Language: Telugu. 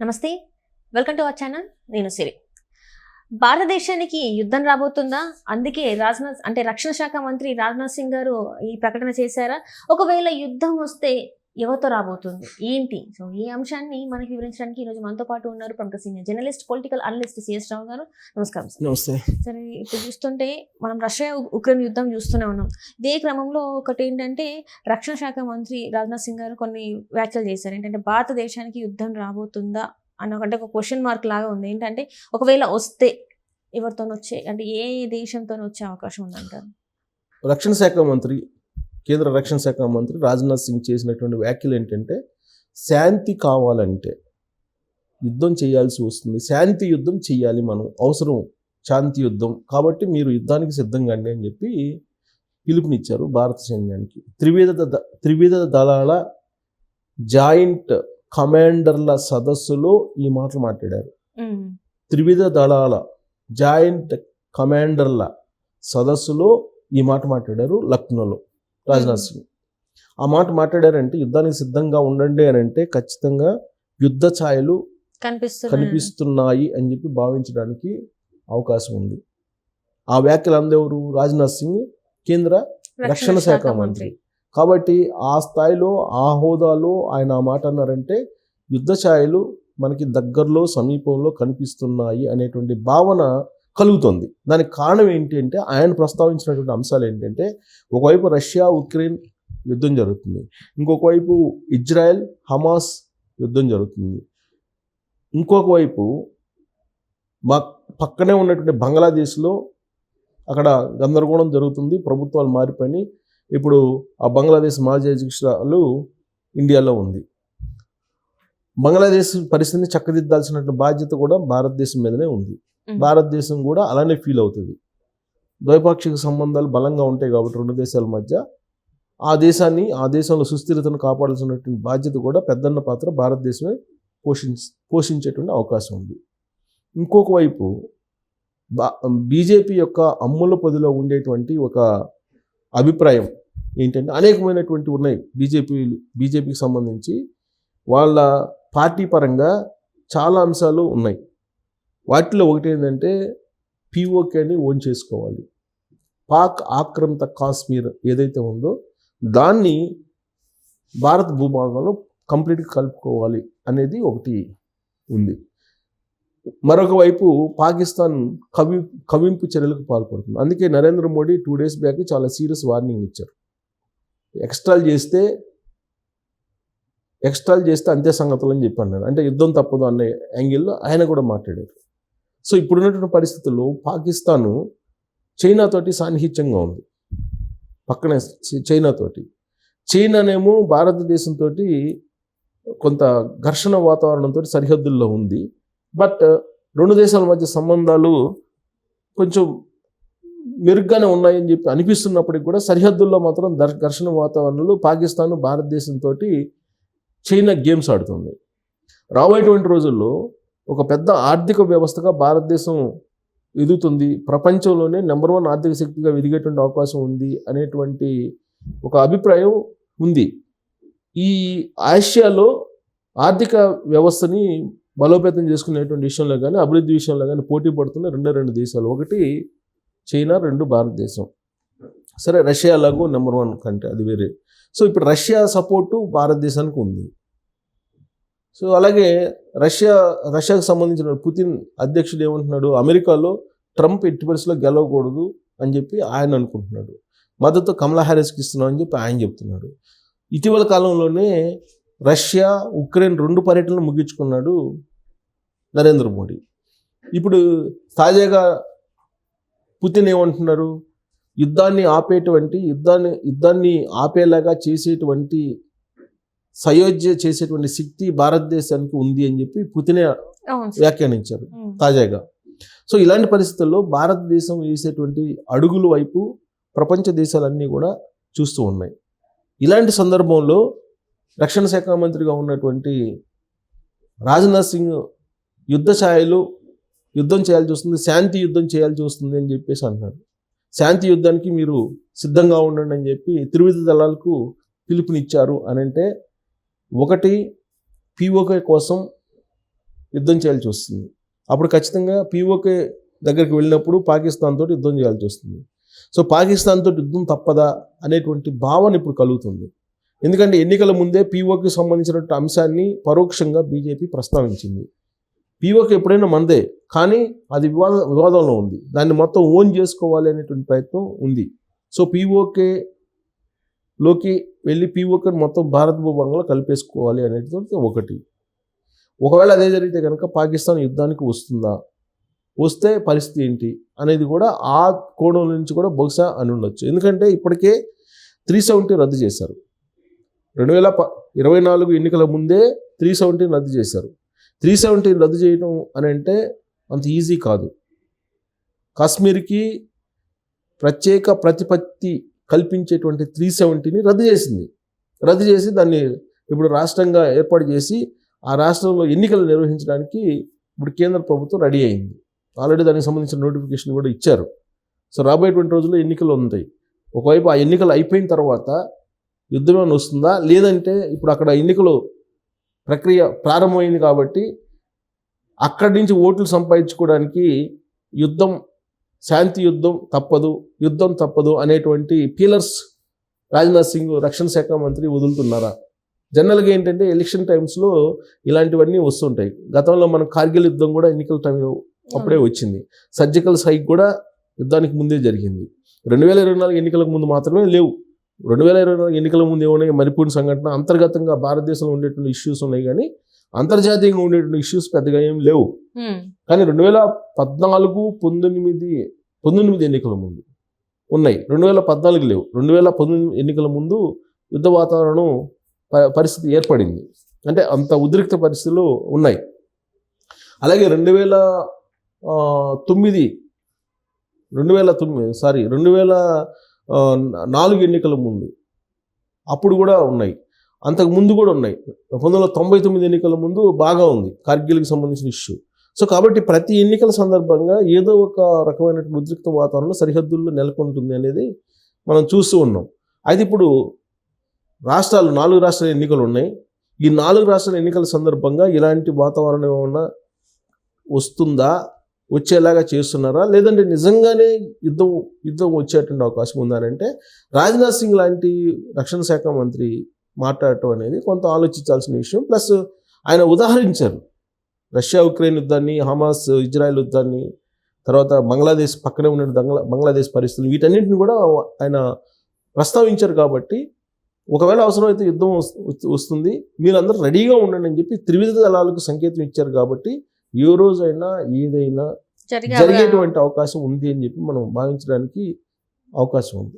నమస్తే, వెల్కమ్ టు అవర్ ఛానల్. నేను సిరి. భారతదేశానికి యుద్ధం రాబోతుందా? అందుకే రక్షణ శాఖ మంత్రి రాజ్నాథ్ సింగ్ గారు ఈ ప్రకటన చేశారా? ఒకవేళ యుద్ధం వస్తే ఎవరితో రాబోతుంది ఏంటి? సో ఈ అంశాన్ని మనకి వివరించడానికి ఈరోజు మనతో పాటు ఉన్నారు ప్రముఖ senior journalist, political analyst CS Rao గారు. నమస్కారం సార్. నమస్తే. సరే, ఇప్పుడు చూస్తుంటే మనం రష్యా ఉక్రెయిన్ యుద్ధం చూస్తూనే ఉన్నాం. ఇదే క్రమంలో ఒకటి ఏంటంటే, రక్షణ శాఖ మంత్రి రాజ్నాథ్ సింగ్ గారు కొన్ని వ్యాఖ్యలు చేశారు. ఏంటంటే భారతదేశానికి యుద్ధం రాబోతుందా అంటే ఒక క్వశ్చన్ మార్క్ లాగా ఉంది. ఏంటంటే ఒకవేళ వస్తే ఎవరితో వచ్చే, అంటే ఏ దేశంతో వచ్చే అవకాశం ఉందంటారు? రక్షణ శాఖ మంత్రి, కేంద్ర రక్షణ శాఖ మంత్రి రాజ్నాథ్ సింగ్ చేసినటువంటి వ్యాఖ్యలు ఏంటంటే, శాంతి కావాలంటే యుద్ధం చేయాల్సి వస్తుంది, శాంతి యుద్ధం చేయాలి, మనం అవసరం శాంతి యుద్ధం, కాబట్టి మీరు యుద్ధానికి సిద్ధంగా అండి అని చెప్పి పిలుపునిచ్చారు భారత సైన్యానికి. త్రివిధ దళాల జాయింట్ కమాండర్ల సదస్సులో ఈ మాటలు మాట్లాడారు. త్రివిధ దళాల జాయింట్ కమాండర్ల సదస్సులో ఈ మాట మాట్లాడారు లక్నోలో రాజ్నాథ్ సింగ్. ఆ మాట మాట్లాడారంటే యుద్ధానికి సిద్ధంగా ఉండండి అని అంటే ఖచ్చితంగా యుద్ధ ఛాయలు కనిపిస్తున్నాయి అని చెప్పి భావించడానికి అవకాశం ఉంది. ఆ వ్యాఖ్యలు అందెవరు? రాజ్నాథ్ సింగ్, కేంద్ర రక్షణ శాఖ మంత్రి. కాబట్టి ఆ స్థాయిలో, ఆ హోదాలో ఆయన ఆ మాట అన్నారంటే యుద్ధ ఛాయలు మనకి దగ్గరలో, సమీపంలో కనిపిస్తున్నాయి అనేటువంటి భావన కలుగుతుంది. దానికి కారణం ఏంటి అంటే, ఆయన ప్రస్తావించినటువంటి అంశాలు ఏంటంటే, ఒకవైపు రష్యా ఉక్రెయిన్ యుద్ధం జరుగుతుంది, ఇంకొక వైపు ఇజ్రాయెల్ హమాస్ యుద్ధం జరుగుతుంది, ఇంకొక వైపు పక్కనే ఉన్నటువంటి బంగ్లాదేశ్లో అక్కడ గందరగోళం జరుగుతుంది, ప్రభుత్వాలు మారిపోయి ఇప్పుడు ఆ బంగ్లాదేశ్ మాజీ అధ్యక్షురాలు ఇండియాలో ఉంది. బంగ్లాదేశ్ పరిస్థితిని చక్కదిద్దాల్సినటువంటి బాధ్యత కూడా భారతదేశం మీదనే ఉంది. భారతదేశం కూడా అలానే ఫీల్ అవుతుంది. ద్వైపాక్షిక సంబంధాలు బలంగా ఉంటాయి కాబట్టి రెండు దేశాల మధ్య ఆ దేశంలో సుస్థిరతను కాపాడాల్సినటువంటి బాధ్యత కూడా పెద్దన్న పాత్ర భారతదేశమే పోషించేటువంటి అవకాశం ఉంది. ఇంకొక వైపు బీజేపీ యొక్క అమ్ముల పొదిలో ఉండేటువంటి ఒక అభిప్రాయం ఏంటంటే, అనేకమైనటువంటి ఉన్నాయి బీజేపీకి సంబంధించి వాళ్ళ పార్టీ పరంగా చాలా అంశాలు ఉన్నాయి. వాటిలో ఒకటి ఏంటంటే, పిఓకేని ఓన్ చేసుకోవాలి, పాక్ ఆక్రమిత కాశ్మీర్ ఏదైతే ఉందో దాన్ని భారత భూభాగంలో కంప్లీట్గా కలుపుకోవాలి అనేది ఒకటి ఉంది. మరొక వైపు పాకిస్తాన్ కవింపు చర్యలకు పాల్పడుతుంది. అందుకే నరేంద్ర మోడీ 2 days బ్యాక్ చాలా సీరియస్ వార్నింగ్ ఇచ్చారు. ఎక్స్ట్రాల్ చేస్తే అంతే సంగతులు అని చెప్పి అన్నారు. అంటే యుద్ధం తప్పదు అనే యాంగిల్లో ఆయన కూడా మాట్లాడారు. సో ఇప్పుడున్నటువంటి పరిస్థితుల్లో పాకిస్తాను చైనాతోటి సాన్నిహిత్యంగా ఉంది, పక్కనే చైనానేమో భారతదేశంతో కొంత ఘర్షణ వాతావరణంతో సరిహద్దుల్లో ఉంది. బట్ రెండు దేశాల మధ్య సంబంధాలు కొంచెం మెరుగ్గానే ఉన్నాయని చెప్పి అనిపిస్తున్నప్పటికీ కూడా సరిహద్దుల్లో మాత్రం ఘర్షణ వాతావరణంలో పాకిస్తాన్ భారతదేశంతో చైనా గేమ్స్ ఆడుతుంది. రాబోయేటువంటి రోజుల్లో ఒక పెద్ద ఆర్థిక వ్యవస్థగా భారతదేశం ఎదుగుతుంది, ప్రపంచంలోనే నెంబర్ 1 ఆర్థిక శక్తిగా ఎదిగేటువంటి అవకాశం ఉంది అనేటువంటి ఒక అభిప్రాయం ఉంది. ఈ ఆసియాలో ఆర్థిక వ్యవస్థని బలోపేతం చేసుకునేటువంటి విషయంలో కానీ, అభివృద్ధి విషయంలో కానీ పోటీ పడుతున్న రెండు దేశాలు, ఒకటి చైనా, 2 భారతదేశం. సరే, రష్యా లాగో నెంబర్ 1 కంటే అది వేరే. సో ఇప్పుడు రష్యా సపోర్టు భారతదేశానికి ఉంది. సో అలాగే రష్యాకు సంబంధించిన పుతిన్ అధ్యక్షుడు ఏమంటున్నాడు, అమెరికాలో ట్రంప్ ఎట్టి పరిస్థితుల్లో గెలవకూడదు అని చెప్పి ఆయన అనుకుంటున్నాడు, మద్దతు కమలా హ్యారిస్కి ఇస్తున్నాం అని చెప్పి ఆయన చెప్తున్నాడు. ఇటీవల కాలంలోనే రష్యా ఉక్రెయిన్ 2 పర్యటనలు ముగించుకున్నాడు నరేంద్ర మోడీ. ఇప్పుడు తాజాగా పుతిన్ ఏమంటున్నారు, యుద్ధాన్ని ఆపేలాగా చేసేటువంటి సయోధ్య చేసేటువంటి శక్తి భారతదేశానికి ఉంది అని చెప్పి పుతినే వ్యాఖ్యానించారు తాజాగా. సో ఇలాంటి పరిస్థితుల్లో భారతదేశం వేసేటువంటి అడుగుల వైపు ప్రపంచ దేశాలన్నీ కూడా చూస్తూ ఉన్నాయి. ఇలాంటి సందర్భంలో రక్షణ శాఖ మంత్రిగా ఉన్నటువంటి రాజ్నాథ్ సింగ్ యుద్ధం చేయాల్సి వస్తుంది, శాంతి యుద్ధం చేయాల్సి వస్తుంది అని చెప్పేసి అంటున్నాడు. శాంతి యుద్ధానికి మీరు సిద్ధంగా ఉండండి అని చెప్పి త్రివిధ దళాలకు పిలుపునిచ్చారు అని అంటే, ఒకటి పిఓకే కోసం యుద్ధం చేయాల్సి వస్తుంది. అప్పుడు ఖచ్చితంగా పీఓకే దగ్గరికి వెళ్ళినప్పుడు పాకిస్తాన్ తోటి యుద్ధం చేయాల్సి వస్తుంది. సో పాకిస్తాన్ తోటి యుద్ధం తప్పదా అనేటువంటి భావన ఇప్పుడు కలుగుతుంది. ఎందుకంటే ఎన్నికల ముందే పీఓకి సంబంధించినటువంటి అంశాన్ని పరోక్షంగా బీజేపీ ప్రస్తావించింది. పీఓకి ఎప్పుడైనా మనదే, కానీ అది వివాదంలో ఉంది. దాన్ని మొత్తం ఓన్ చేసుకోవాలి అనేటువంటి ప్రయత్నం ఉంది. సో పీఓకేలోకి వెళ్ళి పీఓకేని మొత్తం భారత భూభాగంలో కలిపేసుకోవాలి అనేది ఒకటి. ఒకవేళ అదే జరిగితే కనుక పాకిస్తాన్ యుద్ధానికి వస్తుందా, వస్తే పరిస్థితి ఏంటి అనేది కూడా ఆ కోణం నుంచి కూడా బహుశా అని ఉండొచ్చు. ఎందుకంటే ఇప్పటికే 370 రద్దు చేశారు. 2024 ఎన్నికల ముందే 370 రద్దు చేశారు. 370 రద్దు చేయడం అని అంటే అంత ఈజీ కాదు. కాశ్మీర్కి ప్రత్యేక ప్రతిపత్తి కల్పించేటువంటి 370ని రద్దు చేసింది. రద్దు చేసి దాన్ని ఇప్పుడు రాష్ట్రంగా ఏర్పాటు చేసి ఆ రాష్ట్రంలో ఎన్నికలు నిర్వహించడానికి ఇప్పుడు కేంద్ర ప్రభుత్వం రెడీ అయింది. ఆల్రెడీ దానికి సంబంధించిన నోటిఫికేషన్ కూడా ఇచ్చారు. సో రాబోయేటువంటి రోజుల్లో ఎన్నికలు ఉంటాయి. ఒకవైపు ఆ ఎన్నికలు అయిపోయిన తర్వాత యుద్ధం ఏమైనా వస్తుందా, లేదంటే ఇప్పుడు అక్కడ ఎన్నికలు ప్రక్రియ ప్రారంభమైంది కాబట్టి అక్కడి నుంచి ఓట్లు సంపాదించుకోవడానికి యుద్ధం, శాంతి యుద్ధం తప్పదు అనేటువంటి పీలర్స్ రాజ్నాథ్ సింగ్ రక్షణ శాఖ మంత్రి వదులుతున్నారా? జనరల్గా ఏంటంటే ఎలక్షన్ టైమ్స్లో ఇలాంటివన్నీ వస్తుంటాయి. గతంలో మనం కార్గిల్ యుద్ధం కూడా ఎన్నికల టైంలో అప్పుడే వచ్చింది. సర్జికల్ స్ట్రైక్ కూడా యుద్ధానికి ముందే జరిగింది. 2024 ఎన్నికలకు ముందు మాత్రమే లేవు. 2024 ఎన్నికల ముందు ఏమున్నాయి? మణిపూర్ సంఘటన, అంతర్గతంగా భారతదేశంలో ఉండేటువంటి ఇష్యూస్ ఉన్నాయి, కానీ అంతర్జాతీయంగా ఉండేటువంటి ఇష్యూస్ పెద్దగా ఏం లేవు. కానీ 2014-19 ఎన్నికల ముందు ఉన్నాయి, 2014 లేవు. 2019 ఎన్నికల ముందు యుద్ధ వాతావరణం పరిస్థితి ఏర్పడింది. అంటే అంత ఉద్రిక్త పరిస్థితులు ఉన్నాయి. అలాగే 2004 ఎన్నికల ముందు అప్పుడు కూడా ఉన్నాయి, అంతకు ముందు కూడా ఉన్నాయి. 1999 ఎన్నికల ముందు బాగా ఉంది కార్గిల్కి సంబంధించిన ఇష్యూ. సో కాబట్టి ప్రతి ఎన్నికల సందర్భంగా ఏదో ఒక రకమైన ఉద్రిక్త వాతావరణం సరిహద్దుల్లో నెలకొంటుంది అనేది మనం చూస్తూ ఉన్నాం. అయితే ఇప్పుడు 4 రాష్ట్రాల ఎన్నికలు ఉన్నాయి. ఈ 4 రాష్ట్రాల ఎన్నికల సందర్భంగా ఇలాంటి వాతావరణం ఏమన్నా వస్తుందా, వచ్చేలాగా చేస్తున్నారా, లేదంటే నిజంగానే యుద్ధం వచ్చేటువంటి అవకాశం ఉందా అంటే రాజ్నాథ్ సింగ్ లాంటి రక్షణ శాఖ మంత్రి మాట్లాడటం అనేది కొంత ఆలోచించాల్సిన విషయం. ప్లస్ ఆయన ఉదాహరించారు రష్యా ఉక్రెయిన్ యుద్ధాన్ని, హమాస్ ఇజ్రాయెల్ యుద్ధాన్ని, తర్వాత బంగ్లాదేశ్ పక్కనే ఉన్న బంగ్లాదేశ్ పరిస్థితులు, వీటన్నింటిని కూడా ఆయన ప్రస్తావించారు. కాబట్టి ఒకవేళ అవసరమైతే యుద్ధం వస్తుంది, మీరందరూ రెడీగా ఉండండి అని చెప్పి త్రివిధ దళాలకు సంకేతం ఇచ్చారు. కాబట్టి ఏ రోజైనా ఏదైనా జరిగేటువంటి అవకాశం ఉంది అని చెప్పి మనం భావించడానికి అవకాశం ఉంది.